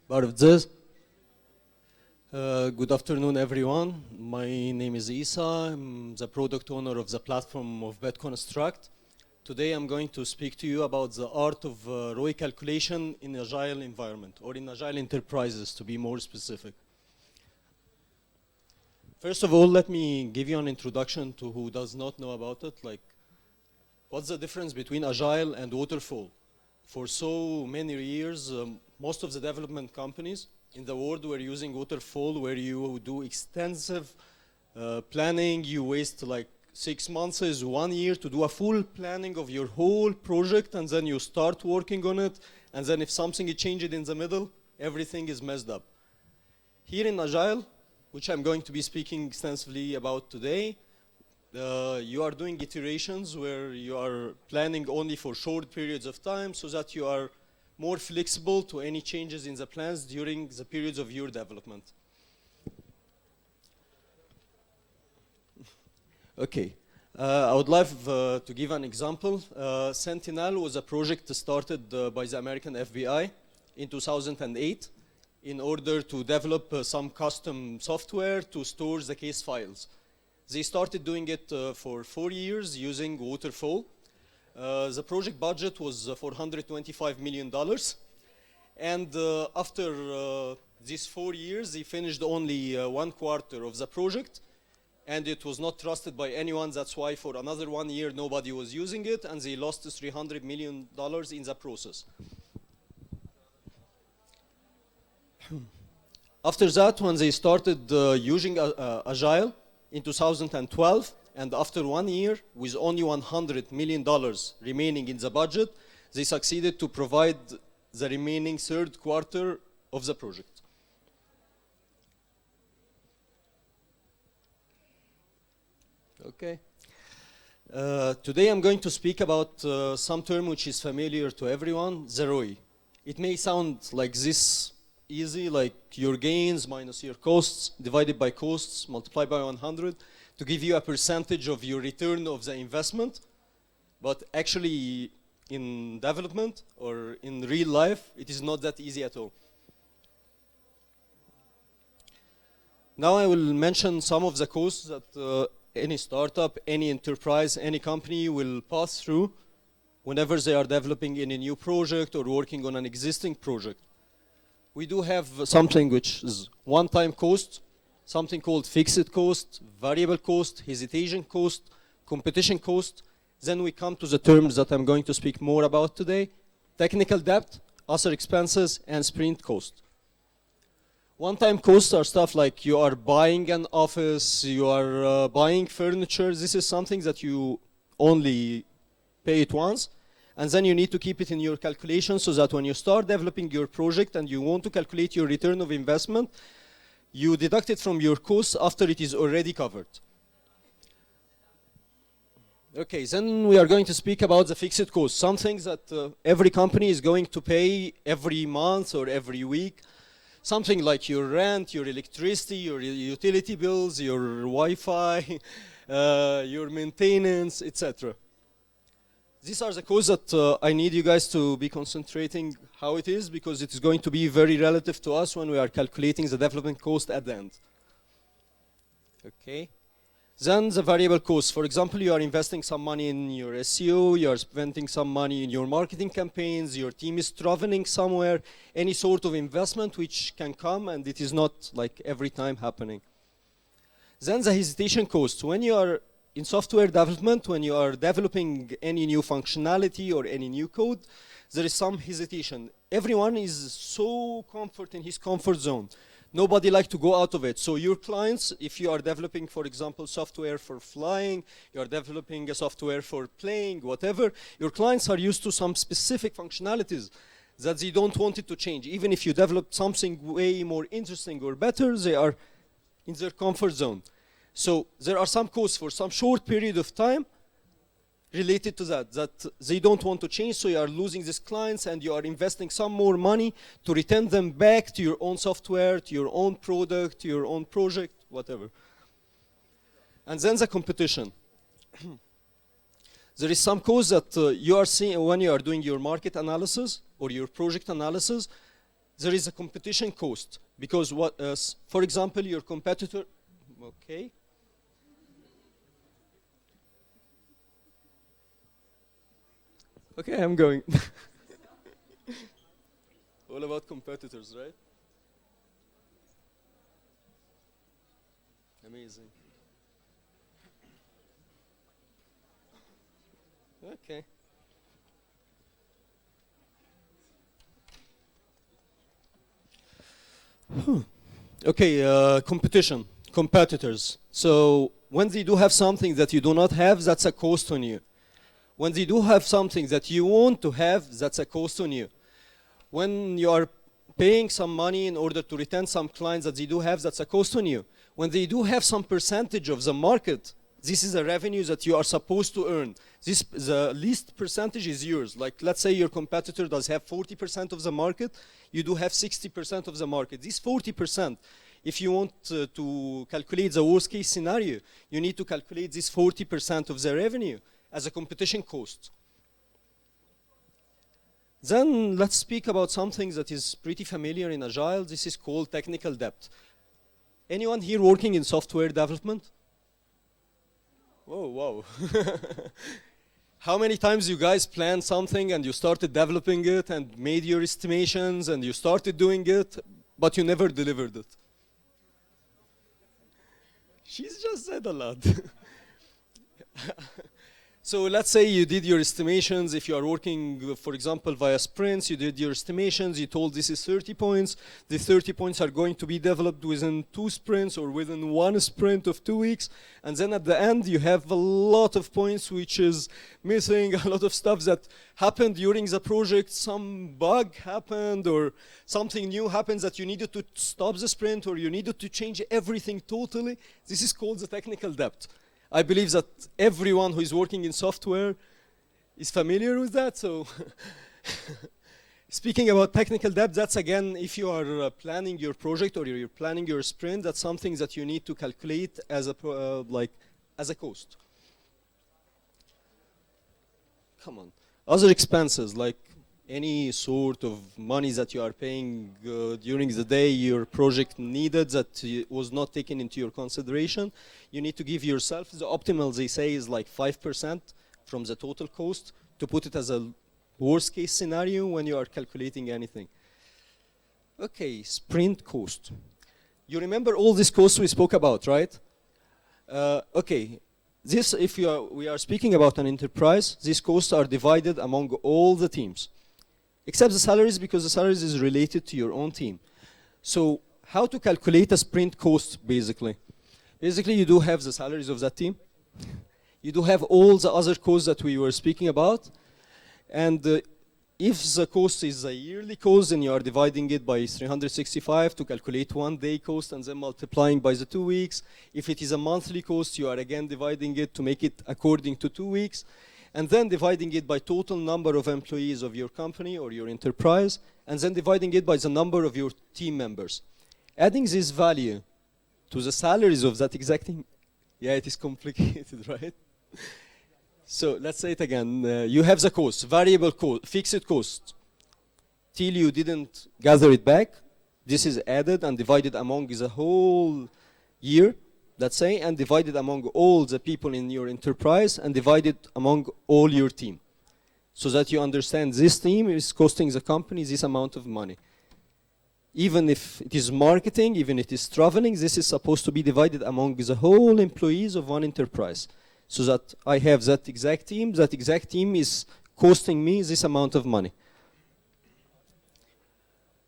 Part of this. Good afternoon, everyone. My name is Essa. I'm the product owner of the platform of BetConstruct. Today, I'm going to speak to you about the art of ROI calculation in Agile environment, or in Agile enterprises, to be more specific. First of all, let me give you an introduction to who does not know about it. Like, what's the difference between Agile and waterfall? For so many years, most of the development companies in the world were using waterfall, where you do extensive planning. You waste like 6 months, 1 year to do a full planning of your whole project, and then you start working on it, and then if something is changed in the middle, everything is messed up. Here in Agile, which I'm going to be speaking extensively about today, you are doing iterations where you are planning only for short periods of time so that you are more flexible to any changes in the plans during the periods of your development. Okay, I would love to give an example. Sentinel was a project started by the American FBI in 2008 in order to develop some custom software to store the case files. They started doing it for 4 years using waterfall. The project budget was $425 million. And after these 4 years, they finished only 1/4 of the project. And it was not trusted by anyone. That's why for another 1 year, nobody was using it. And they lost $300 million in the process. After that, when they started using Agile in 2012, and after 1 year, with only $100 million remaining in the budget, they succeeded to provide the remaining 3rd quarter of the project. Okay. Today I'm going to speak about some term which is familiar to everyone, the ROI. It may sound like this easy, like your gains minus your costs divided by costs multiplied by 100 to give you a percentage of your return of the investment. But actually in development or in real life, it is not that easy at all. Now I will mention some of the costs that any startup, any enterprise, any company will pass through whenever they are developing in a new project or working on an existing project. We do have something which is one-time cost, something called fixed cost, variable cost, hesitation cost, competition cost. Then we come to the terms that I'm going to speak more about today: technical debt, other expenses, and sprint cost. One-time costs are stuff like you are buying an office, you are buying furniture. This is something that you only pay it once, and then you need to keep it in your calculation so that when you start developing your project and you want to calculate your return of investment, you deduct it from your costs after it is already covered. Okay, then we are going to speak about the fixed costs, something that every company is going to pay every month or every week. Something like your rent, your electricity, your utility bills, your Wi-Fi, your maintenance, etc. These are the costs that I need you guys to be concentrating how it is, because it is going to be very relative to us when we are calculating the development cost at the end. Okay. Then the variable costs. For example, you are investing some money in your SEO, you are spending some money in your marketing campaigns, your team is traveling somewhere, any sort of investment which can come, and it is not like every time happening. Then the hesitation costs. When you are in software development, when you are developing any new functionality or any new code, there is some hesitation. Everyone is so comfort in his comfort zone. Nobody likes to go out of it. So your clients, if you are developing, for example, software for flying, you are developing a software for playing, whatever, your clients are used to some specific functionalities that they don't want it to change. Even if you develop something way more interesting or better, they are in their comfort zone. So there are some costs for some short period of time related to that they don't want to change, so you are losing these clients and you are investing some more money to return them back to your own software, to your own product, to your own project, whatever. And then the competition. There is some cost that you are seeing when you are doing your market analysis or your project analysis. there is a competition cost. Because for example, your competitor, okay. Okay, I'm going. All about competitors, right? Amazing. Okay. Okay, competition, competitors. So when they do have something that you do not have, that's a cost on you. When they do have something that you want to have, that's a cost on you. When you are paying some money in order to retain some clients that they do have, that's a cost on you. When they do have some percentage of the market, this is a revenue that you are supposed to earn. The least percentage is yours. Like, let's say your competitor does have 40% of the market, you do have 60% of the market. This 40%, if you want to calculate the worst case scenario, you need to calculate this 40% of the revenue as a competition cost. Then let's speak about something that is pretty familiar in Agile. This is called technical debt. Anyone here working in software development? Oh, wow. How many times you guys planned something and you started developing it and made your estimations and you started doing it, but you never delivered it? She's just said a lot. So let's say you did your estimations. If you are working, for example, via sprints, you did your estimations, you told this is 30 points. The 30 points are going to be developed within 2 sprints or within 1 sprint of 2 weeks. And then at the end, you have a lot of points which is missing, a lot of stuff that happened during the project. Some bug happened or something new happens that you needed to stop the sprint or you needed to change everything totally. This is called the technical debt. I believe that everyone who is working in software is familiar with that. So speaking about technical debt, that's again, if you are planning your project or you're planning your sprint, that's something that you need to calculate as a as a cost. Come on. Other expenses, like any sort of money that you are paying during the day your project needed that was not taken into your consideration, you need to give yourself the optimal, they say, is like 5% from the total cost to put it as a worst case scenario when you are calculating anything. Okay, sprint cost. You remember all these costs we spoke about, right? Okay, this, if we are speaking about an enterprise, these costs are divided among all the teams. Except the salaries, because the salaries is related to your own team. So how to calculate a sprint cost, basically? Basically, you do have the salaries of that team. You do have all the other costs that we were speaking about. And if the cost is a yearly cost, then you are dividing it by 365 to calculate 1 day cost and then multiplying by the 2 weeks. If it is a monthly cost, you are again dividing it to make it according to 2 weeks. And then dividing it by total number of employees of your company or your enterprise, and then dividing it by the number of your team members. Adding this value to the salaries of that exact team, yeah, it is complicated, right? So let's say it again. You have the cost, variable cost, fixed cost. Till you didn't gather it back, this is added and divided among the whole year, let's say, and divided among all the people in your enterprise and divided among all your team. So that you understand this team is costing the company this amount of money. Even if it is marketing, even if it is traveling, this is supposed to be divided among the whole employees of one enterprise. So that I have that exact team is costing me this amount of money.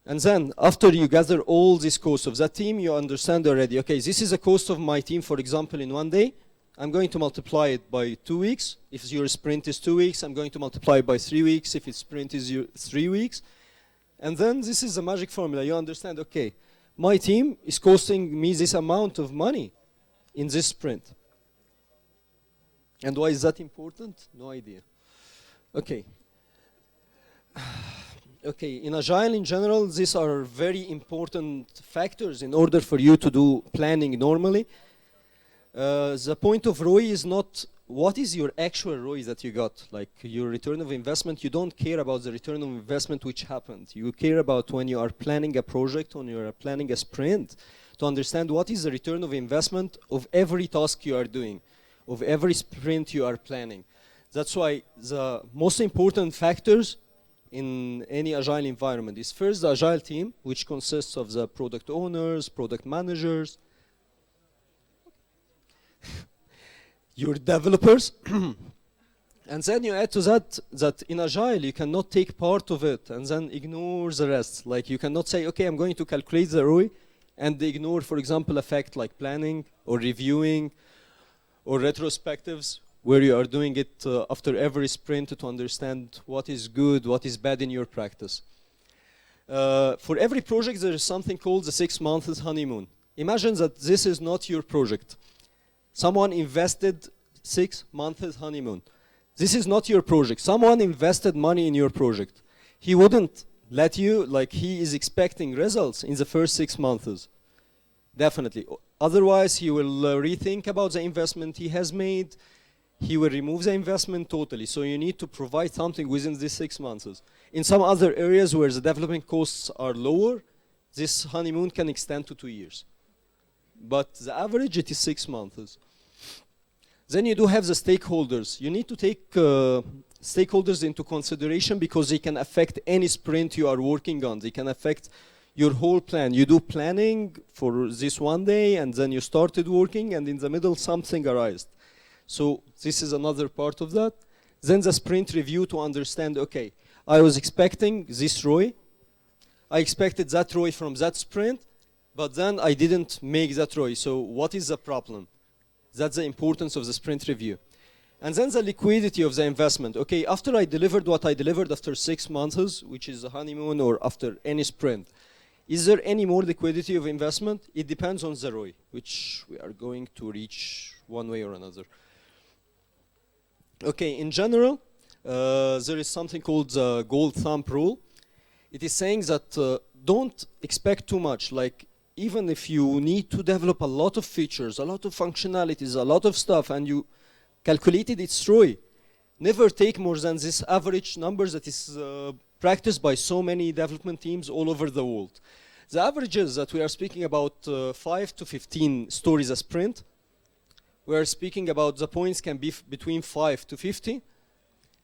And then, after you gather all these costs of that team, you understand already, okay, this is the cost of my team, for example, in 1 day. I'm going to multiply it by 2 weeks. If your sprint is 2 weeks, I'm going to multiply it by 3 weeks. If its sprint is 3 weeks. And then this is the magic formula. You understand, okay, my team is costing me this amount of money in this sprint. And why is that important? No idea. Okay. Okay, in Agile in general, these are very important factors in order for you to do planning normally. The point of ROI is not what is your actual ROI that you got? Like your return of investment, you don't care about the return of investment which happened. You care about when you are planning a project, when you are planning a sprint, to understand what is the return of investment of every task you are doing, of every sprint you are planning. That's why the most important factors in any agile environment is first the agile team, which consists of the product owners, product managers, your developers, and then you add to that in agile you cannot take part of it and then ignore the rest. Like you cannot say, okay, I'm going to calculate the ROI and ignore, for example, a fact like planning or reviewing or retrospectives, where you are doing it after every sprint to understand what is good, what is bad in your practice. For every project there is something called the 6 months honeymoon. Imagine that this is not your project. Someone invested 6 months honeymoon. This is not your project. Someone invested money in your project. He wouldn't let you, like he is expecting results in the first 6 months. Definitely. Otherwise, he will rethink about the investment he has made. He will remove the investment totally. So you need to provide something within these 6 months. In some other areas where the development costs are lower, this honeymoon can extend to 2 years. But the average, it is 6 months. Then you do have the stakeholders. You need to take stakeholders into consideration because they can affect any sprint you are working on. They can affect your whole plan. You do planning for this one day and then you started working and in the middle something arises. So this is another part of that. Then the sprint review to understand, okay, I was expecting this ROI. I expected that ROI from that sprint. But then I didn't make that ROI, so what is the problem? That's the importance of the sprint review. And then the liquidity of the investment. Okay, after I delivered what I delivered after 6 months, which is the honeymoon or after any sprint, is there any more liquidity of investment? It depends on the ROI, which we are going to reach one way or another. Okay, in general, there is something called the gold thumb rule. It is saying that don't expect too much. Like, even if you need to develop a lot of features, a lot of functionalities, a lot of stuff, and you calculated its ROI, never take more than this average number that is practiced by so many development teams all over the world. The average is that we are speaking about 5 to 15 stories a sprint. We are speaking about the points can be between 5 to 50.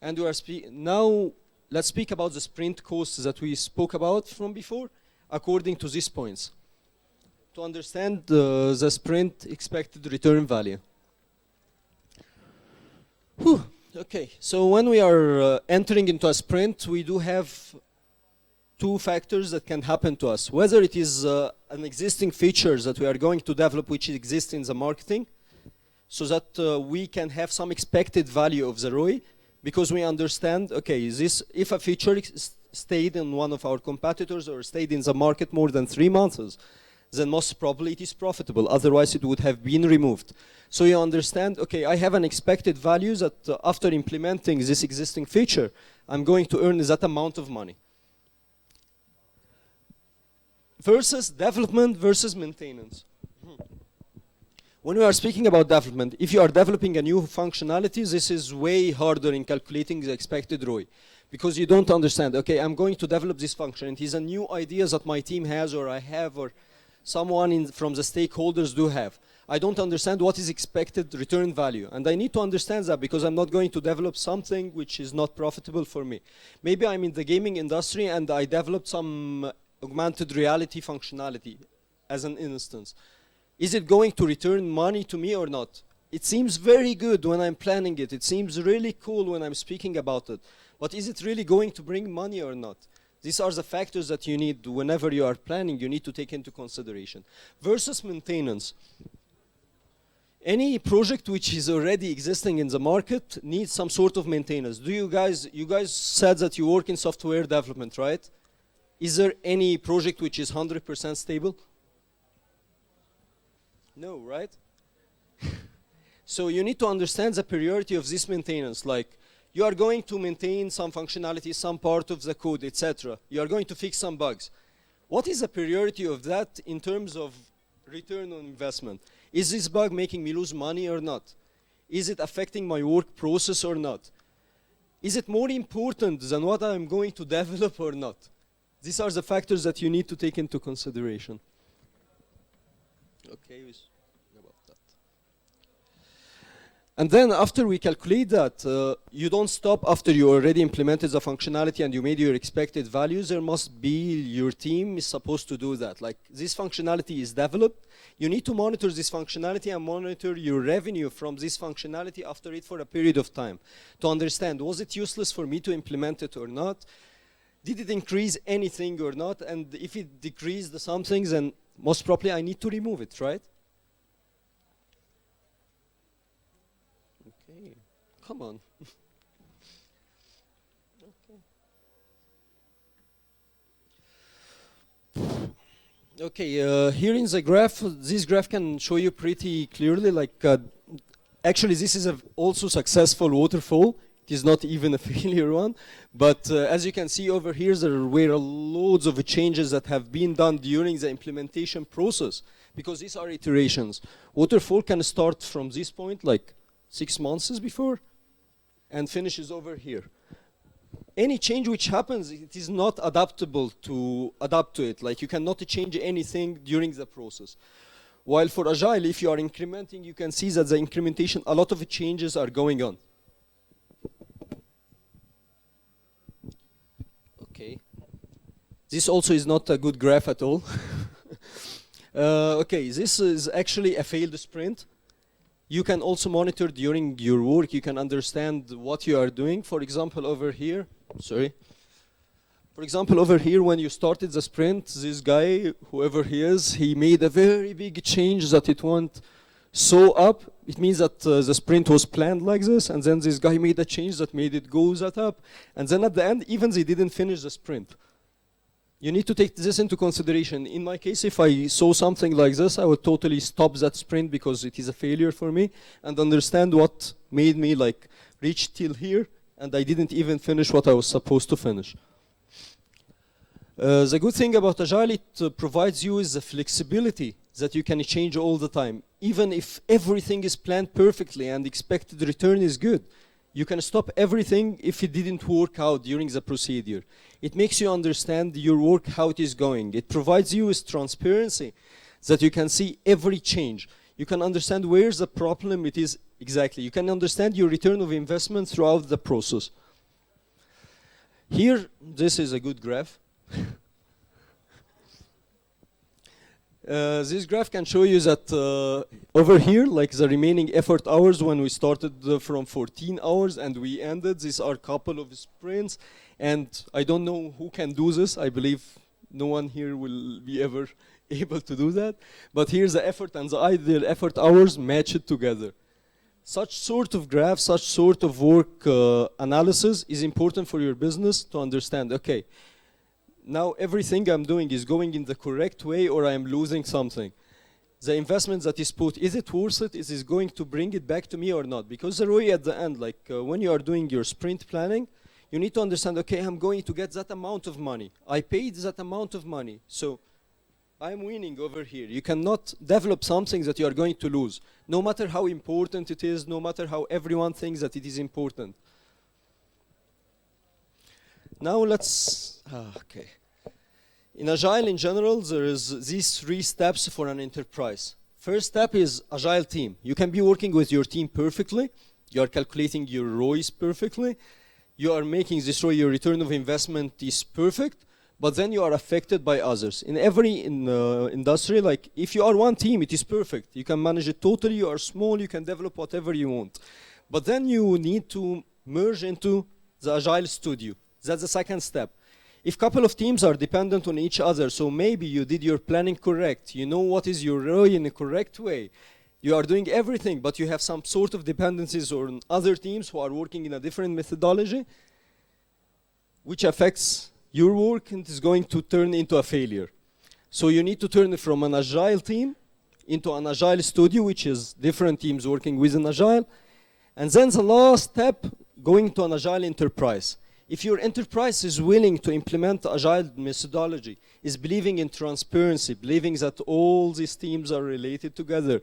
And we are now let's speak about the sprint costs that we spoke about from before according to these points, to understand the sprint expected return value. Whew. Okay, so when we are entering into a sprint, we do have 2 factors that can happen to us. Whether it is an existing feature that we are going to develop which exists in the marketing, so that we can have some expected value of the ROI, because we understand, okay, if a feature stayed in one of our competitors or stayed in the market more than 3 months, then most probably it is profitable. Otherwise, it would have been removed. So you understand, okay, I have an expected value that after implementing this existing feature, I'm going to earn that amount of money. Versus development versus maintenance. When we are speaking about development, if you are developing a new functionality, this is way harder in calculating the expected ROI. Because you don't understand, okay, I'm going to develop this function. It is a new idea that my team has or I have or someone from the stakeholders do have. I don't understand what is expected return value. And I need to understand that because I'm not going to develop something which is not profitable for me. Maybe I'm in the gaming industry and I developed some augmented reality functionality as an instance. Is it going to return money to me or not? It seems very good when I'm planning it. It seems really cool when I'm speaking about it. But is it really going to bring money or not? These are the factors that you need, whenever you are planning, you need to take into consideration. Versus maintenance. Any project which is already existing in the market needs some sort of maintenance. You guys said that you work in software development, right? Is there any project which is 100% stable? No, right? So you need to understand the priority of this maintenance. Like, you are going to maintain some functionality, some part of the code, etc. You are going to fix some bugs. What is the priority of that in terms of return on investment? Is this bug making me lose money or not? Is it affecting my work process or not? Is it more important than what I'm going to develop or not? These are the factors that you need to take into consideration. Okay, about that. And then after we calculate that, you don't stop after you already implemented the functionality and you made your expected values. There must be, your team is supposed to do that. Like, this functionality is developed. You need to monitor this functionality and monitor your revenue from this functionality after it for a period of time to understand, was it useless for me to implement it or not? Did it increase anything or not? And if it decreased some things, then most probably I need to remove it, right? Okay, come on. Okay, here in the graph, this graph can show you pretty clearly, like, actually this is also successful waterfall. It is not even a failure one, but as you can see over here, there were loads of changes that have been done during the implementation process, because these are iterations. Waterfall can start from this point, like 6 months before, and finishes over here. Any change which happens, it is not adaptable to adapt to it. Like, you cannot change anything during the process. While for Agile, if you are incrementing, you can see that the incrementation, a lot of changes are going on. Okay. This also is not a good graph at all. Okay, this is actually a failed sprint. You can also monitor during your work. You can understand what you are doing. For example, over here, sorry. For example, over here, when you started the sprint, this guy, whoever he is, he made a very big change that it went so up. It means that the sprint was planned like this, and then this guy made a change that made it go that up. And then at the end, even they didn't finish the sprint. You need to take this into consideration. In my case, if I saw something like this, I would totally stop that sprint because it is a failure for me, and understand what made me like reach till here, and I didn't even finish what I was supposed to finish. The good thing about Agile, it provides you with the flexibility that you can change all the time. Even if everything is planned perfectly and expected return is good, you can stop everything if it didn't work out during the procedure. It makes you understand your work, how it is going. It provides you with transparency that you can see every change. You can understand where the problem it is exactly. You can understand your return of investment throughout the process. Here, this is a good graph. This graph can show you that over here, like the remaining effort hours when we started from 14 hours and we ended, these are a couple of sprints. And I don't know who can do this. I believe no one here will be ever able to do that. But here's the effort and the ideal effort hours matched together. Such sort of graph, such sort of work analysis is important for your business to understand, okay, now everything I'm doing is going in the correct way or I'm losing something. The investment that is put, is it worth it? Is it going to bring it back to me or not? Because the ROI at the end, like when you are doing your sprint planning, you need to understand, okay, I'm going to get that amount of money. I paid that amount of money. So I'm winning over here. You cannot develop something that you are going to lose, no matter how important it is, no matter how everyone thinks that it is important. Now let's, okay. In Agile in general, there is these 3 steps for an enterprise. First step is Agile team. You can be working with your team perfectly. You are calculating your ROIs perfectly. You are making this ROI, your return of investment is perfect, but then you are affected by others. In every industry, like if you are one team, it is perfect. You can manage it totally, you are small, you can develop whatever you want. But then you need to merge into the Agile studio. That's the second step. If a couple of teams are dependent on each other, so maybe you did your planning correct, you know what is your ROI in a correct way, you are doing everything, but you have some sort of dependencies on other teams who are working in a different methodology, which affects your work and is going to turn into a failure. So you need to turn it from an Agile team into an Agile studio, which is different teams working within Agile. And then the last step, going to an Agile enterprise. If your enterprise is willing to implement Agile methodology, is believing in transparency, believing that all these teams are related together,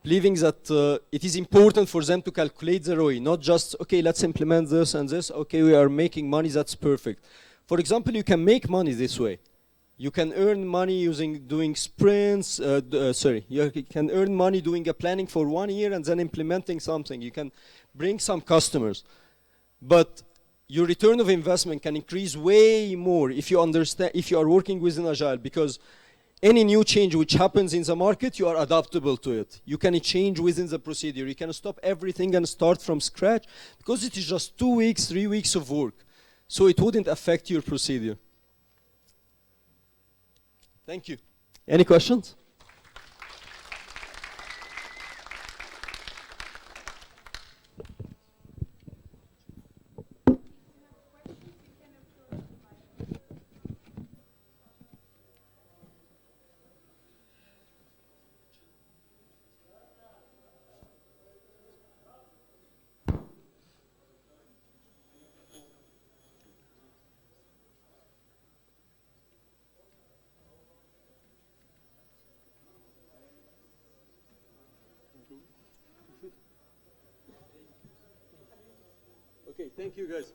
believing that it is important for them to calculate the ROI, not just, okay, let's implement this and this, okay, we are making money, that's perfect. For example, you can make money this way. You can earn money doing sprints, you can earn money doing a planning for 1 year and then implementing something. You can bring some customers. But your return of investment can increase way more if you understand, if you are working within Agile, because any new change which happens in the market, you are adaptable to it. You can change within the procedure. You can stop everything and start from scratch because it is just 2 weeks, 3 weeks of work. So it wouldn't affect your procedure. Thank you. Any questions? Okay, thank you guys.